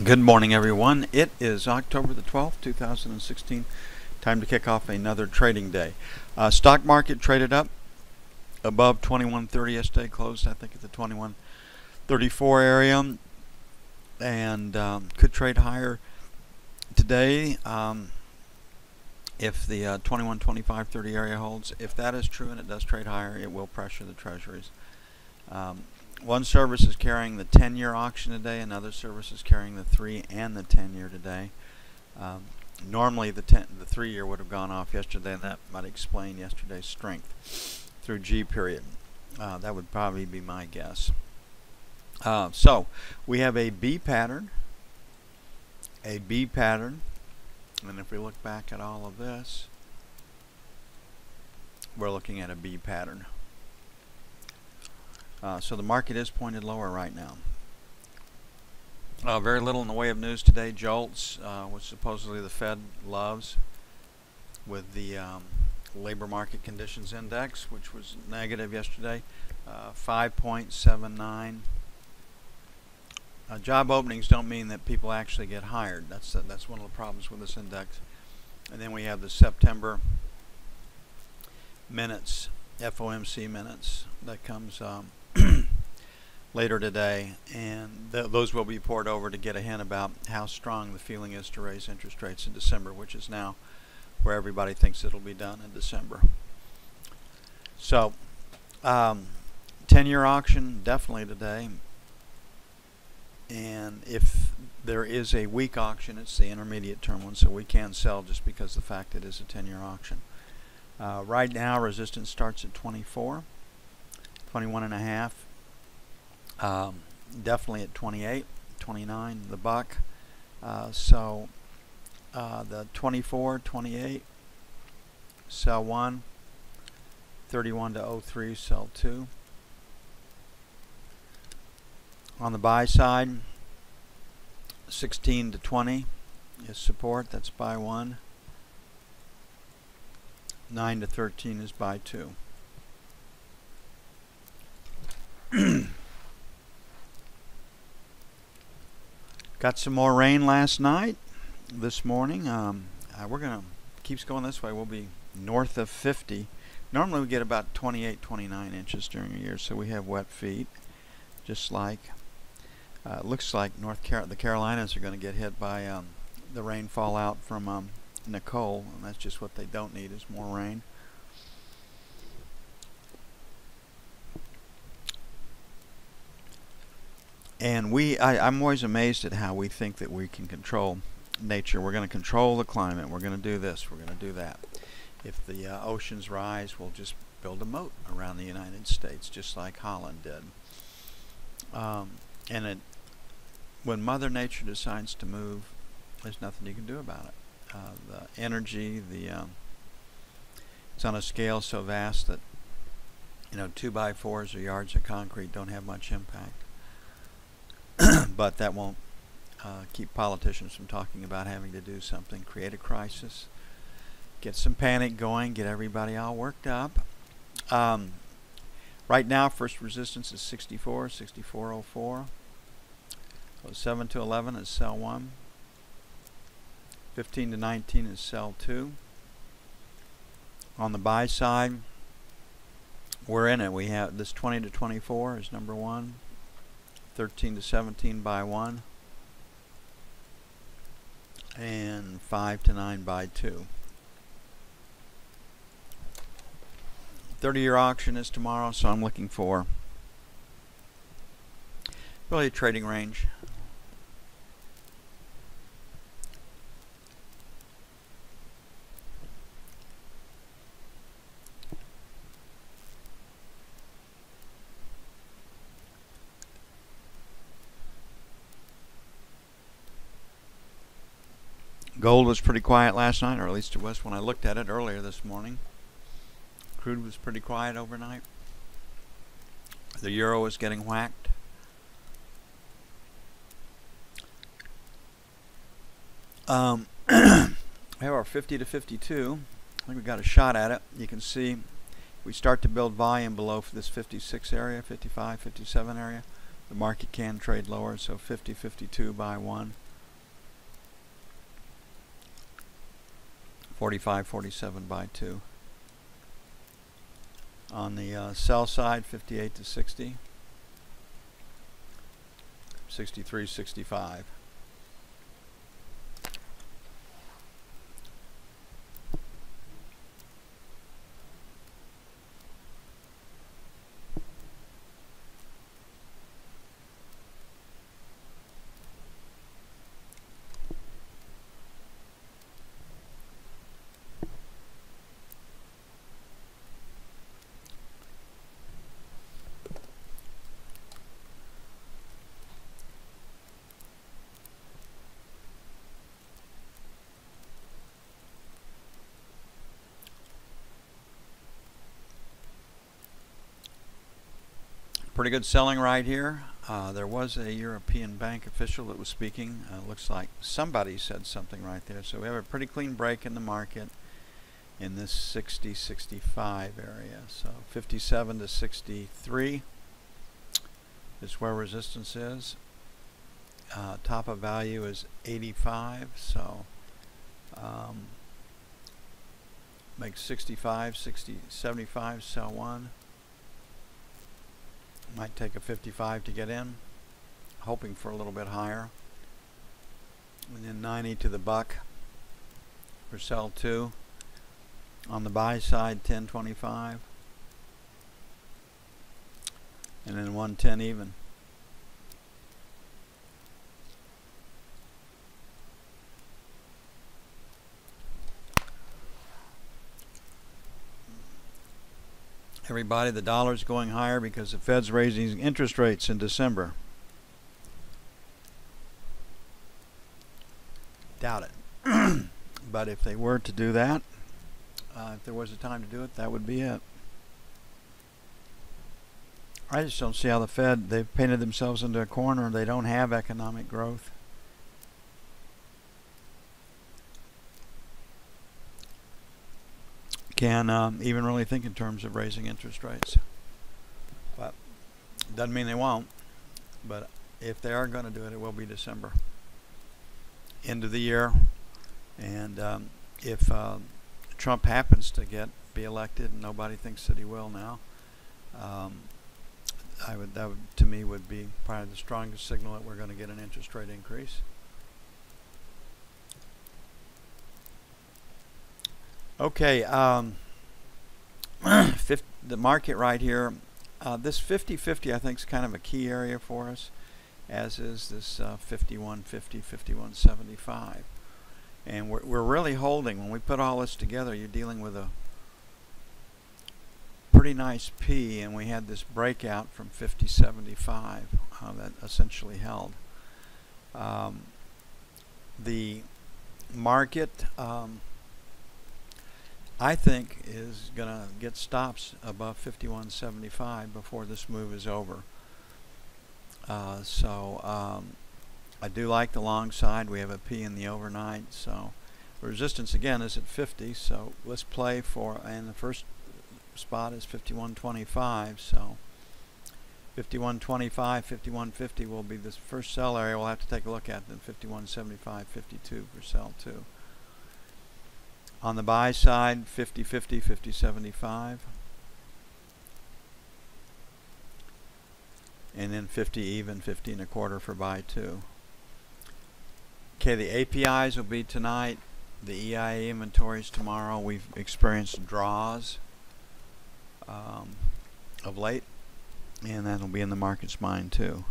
Good morning, everyone. It is October the 12th, 2016. Time to kick off another trading day. Stock market traded up above 2130 yesterday, closed I think at the 2134 area, and could trade higher today if the 2125.30 area holds. If that is true and it does trade higher, it will pressure the treasuries. One service is carrying the 10-year auction today. Another service is carrying the 3 and the 10-year today. Normally the 3-year would have gone off yesterday, and that might explain yesterday's strength through G period. That would probably be my guess. So we have a B pattern, and if we look back at all of this, we're looking at a B pattern. So the market is pointed lower right now. Very little in the way of news today. Jolts, which supposedly the Fed loves, with the labor market conditions index, which was negative yesterday, 5.79. Job openings don't mean that people actually get hired. That's one of the problems with this index. And then we have the September minutes, FOMC minutes, that comes later today, and those will be poured over to get a hint about how strong the feeling is to raise interest rates in December, which is now where everybody thinks it'll be done in December. So 10-year auction definitely today, and if there is a weak auction, it's the intermediate term one, so we can sell just because of the fact it is a 10-year auction. Right now resistance starts at 24, 21.5. Definitely at 28, 29, the buck. So the 24, 28, sell 1, 31 to 03, sell 2. On the buy side, 16 to 20 is support, that's buy 1. 9 to 13 is buy 2. Got some more rain last night. This morning, we're gonna keeps going this way. We'll be north of 50. Normally we get about 28, 29 inches during a year, so we have wet feet. Just like looks like the Carolinas are going to get hit by the rainfall out from Nicole, and that's just what they don't need, is more rain. And I'm always amazed at how we think that we can control nature. We're going to control the climate. We're going to do this. We're going to do that. If the oceans rise, we'll just build a moat around the United States, just like Holland did. When Mother Nature decides to move, there's nothing you can do about it. The energy, it's on a scale so vast that 2x4s or yards of concrete don't have much impact. But that won't keep politicians from talking about having to do something, create a crisis, get some panic going, get everybody all worked up. Right now, first resistance is 64, 64.04. So 7 to 11 is sell 1. 15 to 19 is sell 2. On the buy side, we're in it. We have this 20 to 24 is number 1. 13 to 17 buy 1, and 5 to 9 buy 2. 30-year auction is tomorrow, so I'm looking for really a trading range. Gold was pretty quiet last night, or at least it was when I looked at it earlier this morning. Crude was pretty quiet overnight. The euro is getting whacked. We have our 50 to 52. I think we got a shot at it. You can see we start to build volume below this 56 area, 55, 57 area. The market can trade lower, so 50, 52 buy 1. 45.47 by 2. On the sell side, 58 to 60, 63.65. Pretty good selling right here. There was a European bank official that was speaking. Looks like somebody said something right there. So we have a pretty clean break in the market in this 60-65 area. So 57 to 63 is where resistance is. Top of value is 85. So make 65, 60, 75, sell one. Might take a 55 to get in, hoping for a little bit higher. And then 90 to the buck for sell 2. On the buy side, 10.25. And then 110 even. Everybody, the dollar's going higher because the Fed's raising interest rates in December. Doubt it. But if they were to do that, if there was a time to do it, that would be it. I just don't see how the Fed, they've painted themselves into a corner. They don't have economic growth. Can even really think in terms of raising interest rates. But doesn't mean they won't. But if they are going to do it, it will be December. End of the year. And if Trump happens to be elected, and nobody thinks that he will now, that would, to me, would be probably the strongest signal that we're going to get an interest rate increase. Okay, the market right here, this 50-50 I think is kind of a key area for us, as is this 51.50, 51.75. And we're really holding, when we put all this together, you're dealing with a pretty nice P, and we had this breakout from 50.75 that essentially held. The market, I think, is going to get stops above 51.75 before this move is over. I do like the long side. We have a P in the overnight. So resistance again is at 50. So let's play for, and the first spot is 51.25. So 51.25, 51.50 will be this first sell area. We'll have to take a look at. Then 51.75, 52 for sell 2. On the buy side, 50-50, 50-75. And then 50 even, 50 1/4 for buy 2. Okay, the APIs will be tonight. The EIA inventories tomorrow. We've experienced draws of late, and that'll be in the market's mind too.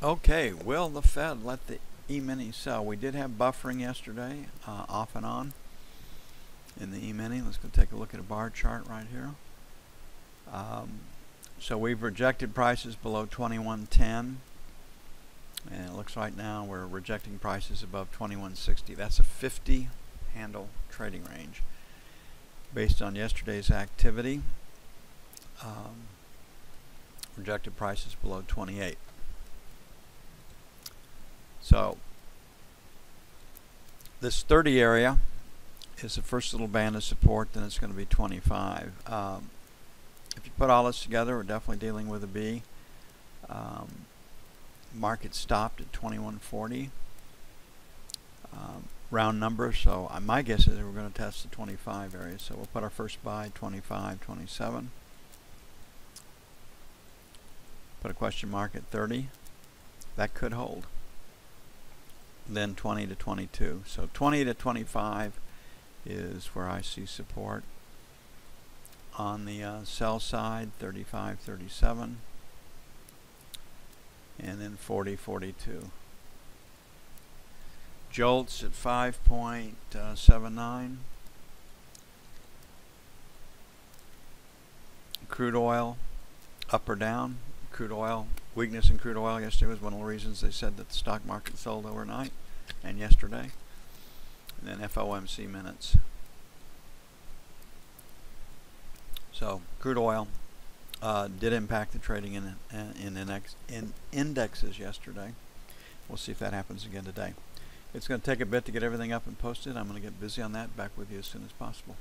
Okay, will the Fed let the E-mini sell? We did have buffering yesterday, off and on, in the E-mini. Let's go take a look at a bar chart right here. So we've rejected prices below 21.10, and it looks right now we're rejecting prices above 21.60. That's a 50 handle trading range. Based on yesterday's activity, rejected prices below 28. So This 30 area is the first little band of support, then it's going to be 25. If you put all this together, we're definitely dealing with a B. Market stopped at 2140. Round number, so my guess is we're going to test the 25 area. So we'll put our first buy 25, 27. Put a question mark at 30. That could hold. Then 20 to 22. So 20 to 25 is where I see support. On the sell side, 35, 37. And then 40, 42. Jolts at 5.79. Crude oil, up or down. Crude oil, weakness in crude oil yesterday was one of the reasons they said that the stock market sold overnight and yesterday. And then FOMC minutes. So crude oil did impact the trading in indexes yesterday. We'll see if that happens again today. It's going to take a bit to get everything up and posted. I'm going to get busy on that. Back with you as soon as possible.